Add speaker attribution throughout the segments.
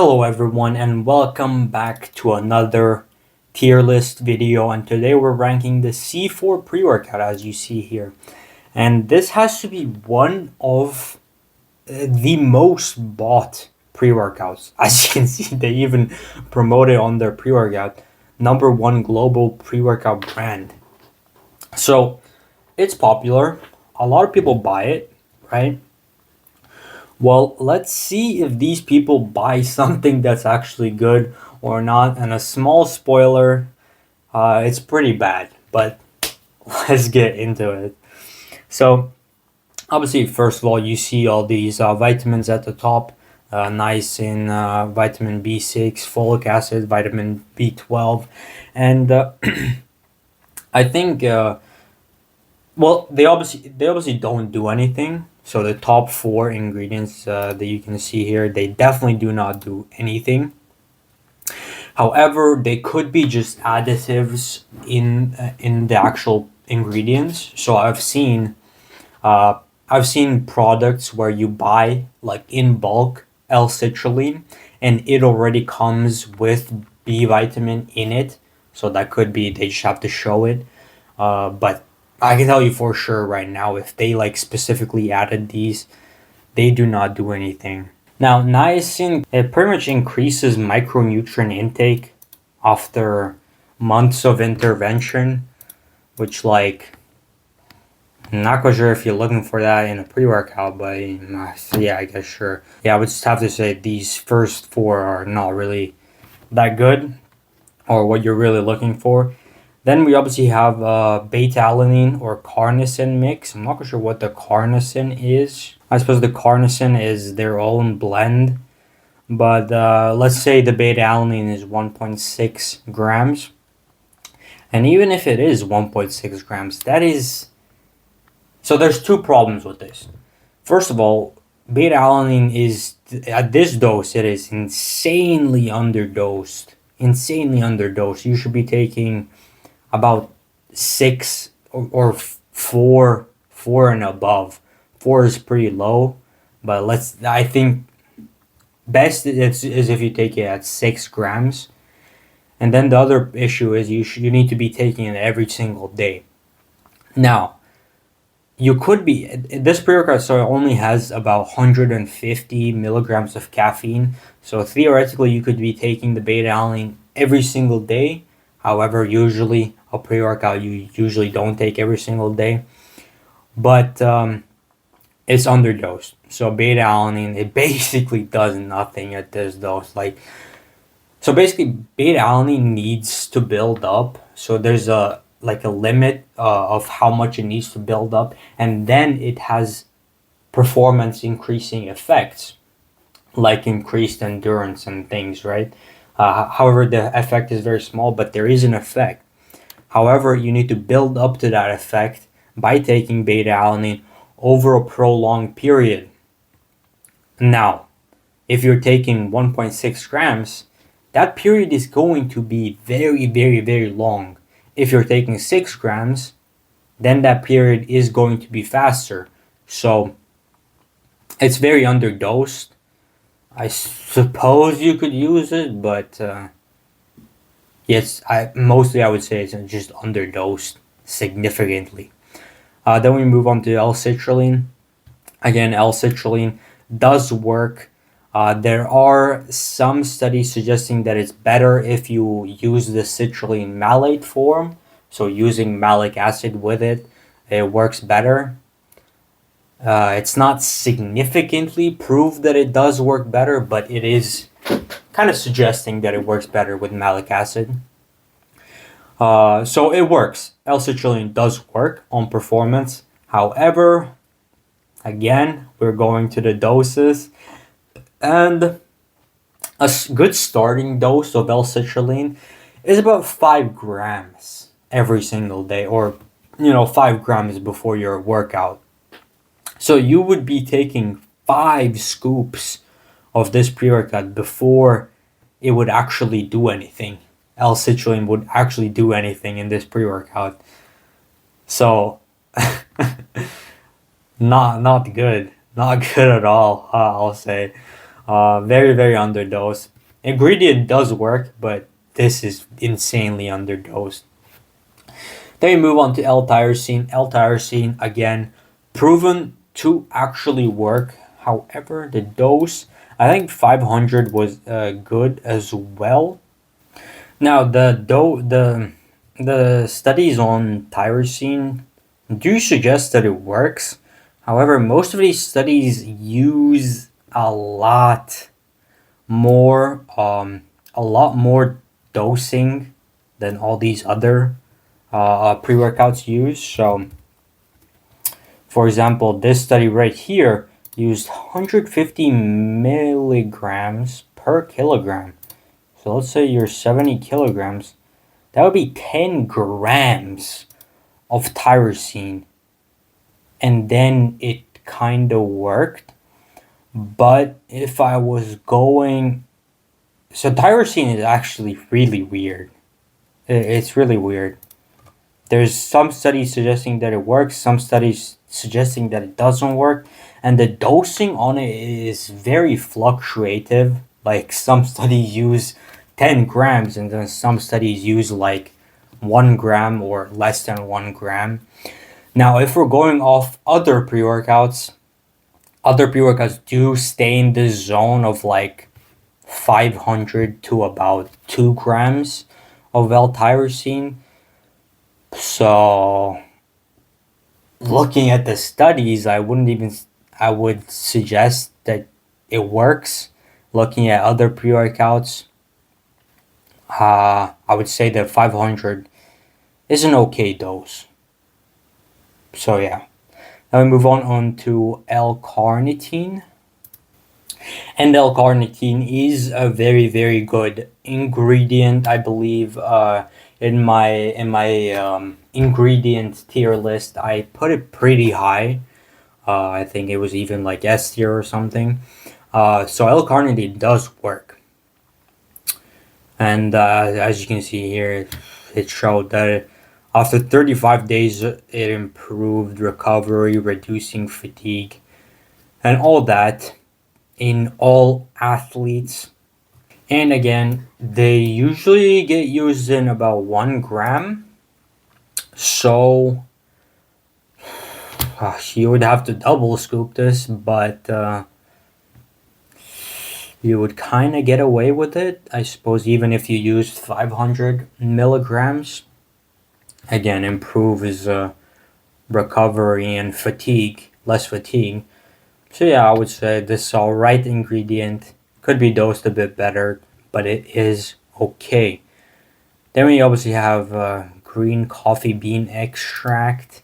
Speaker 1: Hello everyone and welcome back to another tier list video, and today we're ranking the C4 pre-workout as you see here. And this has to be one of the most bought pre-workouts. As you can see, they even promote it on their pre-workout. Number one global pre-workout brand. So it's popular. A lot of people buy it, right? Well, let's see if these people buy something that's actually good or not. And a small spoiler, it's pretty bad, but let's get into it. So, obviously, first of all, you see all these vitamins at the top. Niacin, vitamin B6, folic acid, vitamin B12, and I think well, they obviously don't do anything. So the top four ingredients that you can see here, they definitely do not do anything. However, they could be just additives in the actual ingredients. So I've seen products where you buy like in bulk L-citrulline, and it already comes with B vitamin in it. So that could be they just have to show it. But I can tell you for sure right now, if they like specifically added these, they do not do anything. Now, niacin, it pretty much increases micronutrient intake after months of intervention, which like, I'm not quite sure if you're looking for that in a pre-workout, but yeah, I guess sure. Yeah, I would just have to say these first four are not really that good or what you're really looking for. Then we obviously have beta-alanine or carnosine mix. I'm not quite sure what the carnosine is. I suppose the carnosine is their own blend. But let's say the beta-alanine is 1.6 grams. And even if it is 1.6 grams, that is... So there's two problems with this. First of all, beta-alanine is, at this dose, it is insanely underdosed. Insanely underdosed. You should be taking about 6 or 4 and above. 4 is pretty low, but I think best is if you take it at 6 grams. And then the other issue is you need to be taking it every single day. Now, you could be, this pre-workout so it only has about 150 milligrams of caffeine. So theoretically, you could be taking the beta-alanine every single day. However, usually a pre-workout you usually don't take every single day, but it's underdosed. So beta-alanine, it basically does nothing at this dose. So basically, beta-alanine needs to build up. So there's a limit of how much it needs to build up, and then it has performance increasing effects like increased endurance and things, right? However, the effect is very small, but there is an effect. However, you need to build up to that effect by taking beta-alanine over a prolonged period. Now, if you're taking 1.6 grams, that period is going to be very, very, very long. If you're taking 6 grams, then that period is going to be faster. So it's very underdosed. I suppose you could use it, but yes, I would say it's just underdosed significantly. Then we move on to L-citrulline. Again, L-citrulline does work. There are some studies suggesting that it's better if you use the citrulline malate form. So using malic acid with it, it works better. It's not significantly proved that it does work better, but it is kind of suggesting that it works better with malic acid. So it works. L-citrulline does work on performance. However, again, we're going to the doses. And a good starting dose of L-citrulline is about 5 grams every single day, or 5 grams before your workout. So you would be taking 5 scoops of this pre-workout before it would actually do anything. L-citrulline would actually do anything in this pre-workout. So not good. Not good at all, I'll say. Very, very underdosed. Ingredient does work, but this is insanely underdosed. Then we move on to L-tyrosine. L-tyrosine, again, proven to actually work. However, the dose, I think 500 was good as well. Now, the studies on tyrosine do suggest that it works. However, most of these studies use more a lot more dosing than all these other pre-workouts use. So, for example, this study right here used 150 milligrams per kilogram. So let's say you're 70 kilograms. That would be 10 grams of tyrosine. And then it kind of worked. But if I was going. So tyrosine is actually really weird. It's really weird. There's some studies suggesting that it works, some studies suggesting that it doesn't work, and the dosing on it is very fluctuative. Like some studies use 10 grams, and then some studies use like 1 gram or less than 1 gram. Now, if we're going off other pre workouts do stay in the zone of like 500 to about 2 grams of L-tyrosine. So, looking at the studies, I would suggest that it works. Looking at other pre workouts, I would say that 500 is an okay dose. So, yeah. Now we move on to L-carnitine. And L-carnitine is a very, very good ingredient, I believe. In my ingredient tier list, I put it pretty high. I think it was even like S tier or something. So L-carnitine does work, and as you can see here, it showed that after 35 days, it improved recovery, reducing fatigue, and all that in all athletes. And again, they usually get used in about 1 gram. So you would have to double scoop this, but you would kind of get away with it, I suppose, even if you used 500 milligrams. Again, improves recovery and fatigue, less fatigue. So yeah, I would say this is all right ingredient. Could be dosed a bit better, but it is okay. Then we obviously have green coffee bean extract.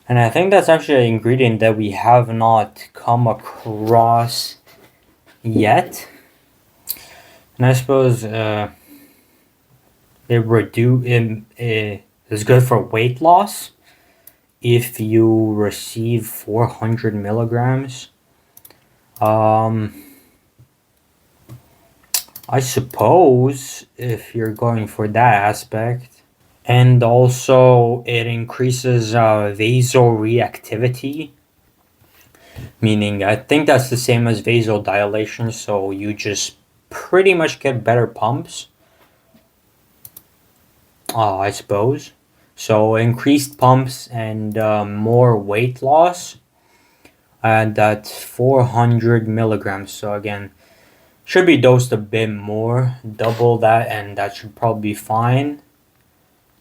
Speaker 1: And I think that's actually an ingredient that we have not come across yet. And I suppose it is good for weight loss if you receive 400 milligrams. I suppose if you're going for that aspect. And also it increases vasoreactivity, meaning I think that's the same as vasodilation, so you just pretty much get better pumps, I suppose. So increased pumps and more weight loss, and that's 400 milligrams. So again, should be dosed a bit more, double that, and that should probably be fine.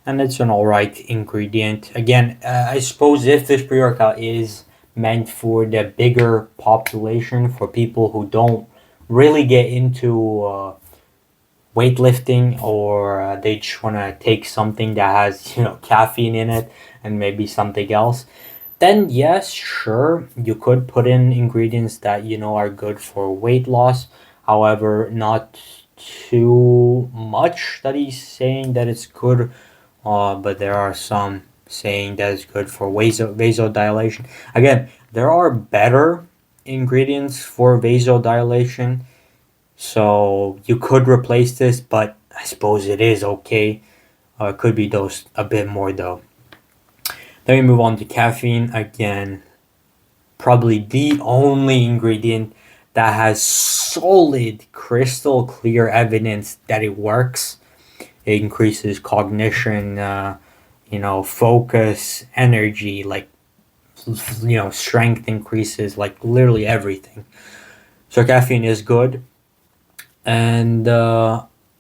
Speaker 1: And it's an alright ingredient. Again, I suppose if this pre-workout is meant for the bigger population, for people who don't really get into weightlifting, or they just want to take something that has caffeine in it and maybe something else, then yes, sure, you could put in ingredients that are good for weight loss. However, not too much studies saying that it's good, but there are some saying that it's good for vasodilation. Again, there are better ingredients for vasodilation, so you could replace this, but I suppose it is okay. It could be dosed a bit more though. Then we move on to caffeine. Again, probably the only ingredient that has solid, crystal clear evidence that it works. It increases cognition, focus, energy, like, strength increases, like literally everything. So caffeine is good, and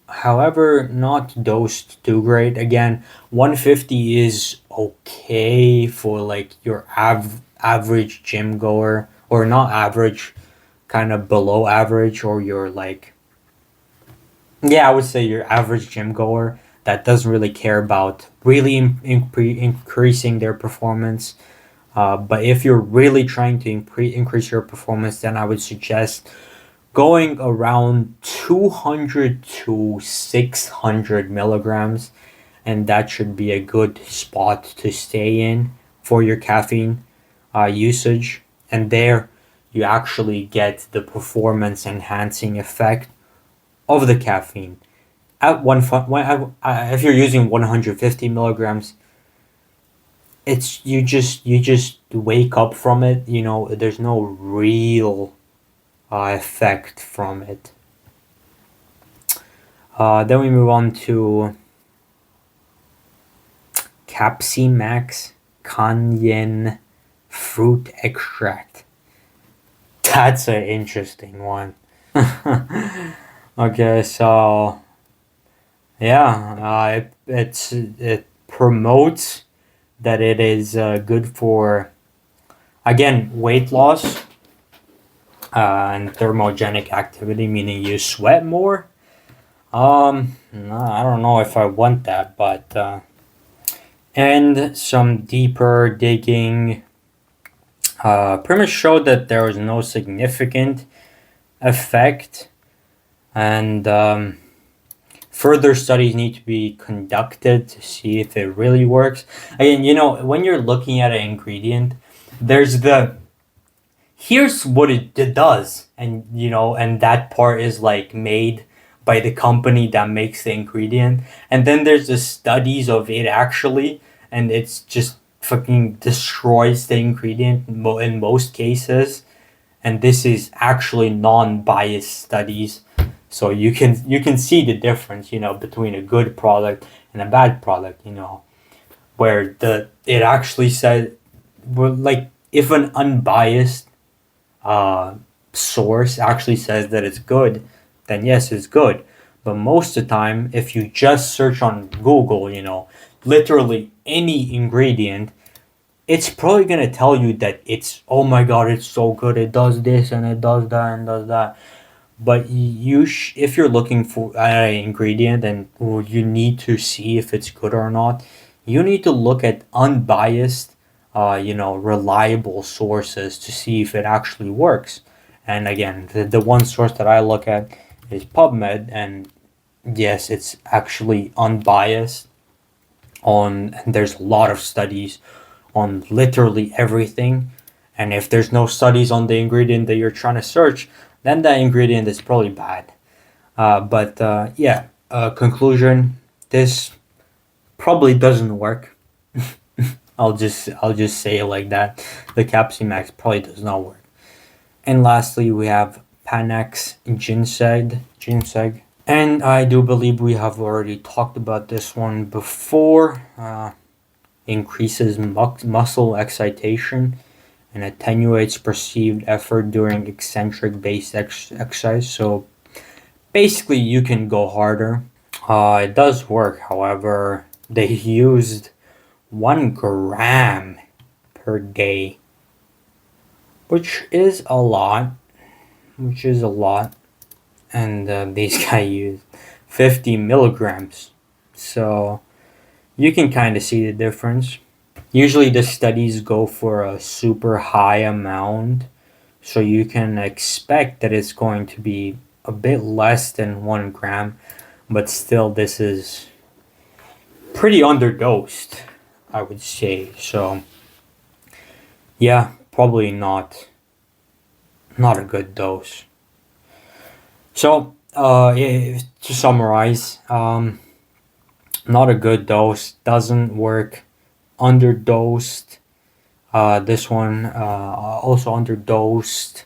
Speaker 1: however, not dosed too great. Again, 150 is okay for like your average gym goer, or not average, kind of below average, or your like, yeah, I would say your average gym goer that doesn't really care about really increasing their performance. But if you're really trying to increase your performance, then I would suggest going around 200 to 600 milligrams, and that should be a good spot to stay in for your caffeine usage. And there, you actually get the performance enhancing effect of the caffeine. At if you're using 150 milligrams, it's you just wake up from it. There's no real effect from it. Then we move on to Capsi Max Cayenne Fruit Extract. That's an interesting one. Okay, so yeah, it promotes that it is good for, again, weight loss and thermogenic activity, meaning you sweat more. No, I don't know if I want that, but and some deeper digging pretty much showed that there was no significant effect, and further studies need to be conducted to see if it really works. Again, when you're looking at an ingredient, there's the here's what it does, and that part is like made by the company that makes the ingredient, and then there's the studies of it actually, and it's just fucking destroys the ingredient in most cases. And this is actually non-biased studies, so you can see the difference, between a good product and a bad product, where it actually said, well, like, if an unbiased source actually says that it's good, then yes, it's good. But most of the time, if you just search on Google, literally any ingredient, it's probably gonna tell you that it's, oh my god, it's so good, it does this and it does that and does that. But if you're looking for an ingredient and you need to see if it's good or not, you need to look at unbiased, reliable sources to see if it actually works. And again, the one source that I look at is PubMed, and yes, it's actually unbiased. And there's a lot of studies on literally everything. And if there's no studies on the ingredient that you're trying to search, then that ingredient is probably bad. But yeah, conclusion: this probably doesn't work. I'll just say it like that. The Capsimax probably does not work. And lastly, we have Panax Ginseng. And I do believe we have already talked about this one before. Increases muscle excitation and attenuates perceived effort during eccentric based exercise. So basically, you can go harder. It does work, however, they used 1 gram per day, which is a lot. And these guys used 50 milligrams. So you can kind of see the difference. Usually the studies go for a super high amount, so you can expect that it's going to be a bit less than 1 gram, but still this is pretty underdosed, I would say. So yeah, probably not a good dose. So to summarize, not a good dose, doesn't work, underdosed. This one also underdosed.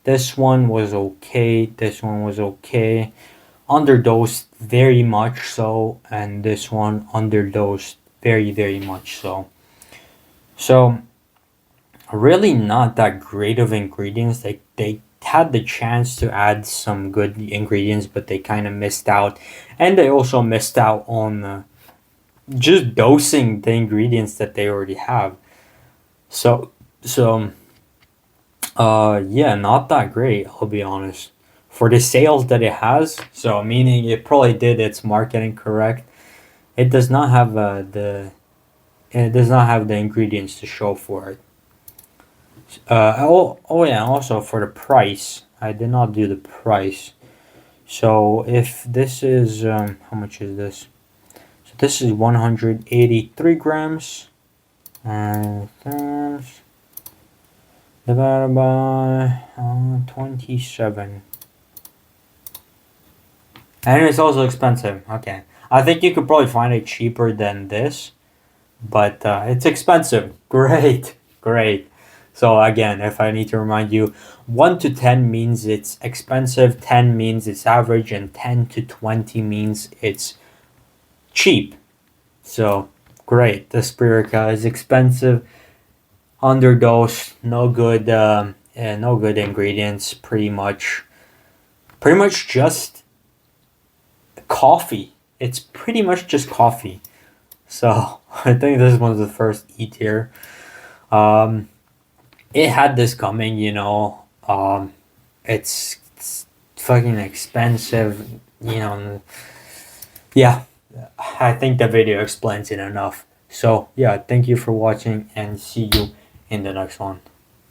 Speaker 1: This one was okay. This one was okay. Underdosed very much so, and this one underdosed very, very much so. So really not that great of ingredients. They had the chance to add some good ingredients, but they kind of missed out, and they also missed out on just dosing the ingredients that they already have. So so yeah, not that great. I'll be honest. For the sales that it has, so meaning it probably did its marketing correct. It does not have it does not have the ingredients to show for it. Oh yeah, also for the price, I did not do the price. So if this is how much is this? So this is 183 grams, grams divided by 27, and it's also expensive. Okay, I think you could probably find it cheaper than this, but it's expensive. Great, great. So again, if I need to remind you, 1 to 10 means it's expensive, 10 means it's average, and 10 to 20 means it's cheap. So great. The Spirica is expensive, underdosed, no good, and no good ingredients. Pretty much just coffee. It's pretty much just coffee. So I think this one's the first E tier. Um, it had this coming, you know. It's fucking expensive, you know. Yeah, I think the video explains it enough. So yeah, thank you for watching and see you in the next one.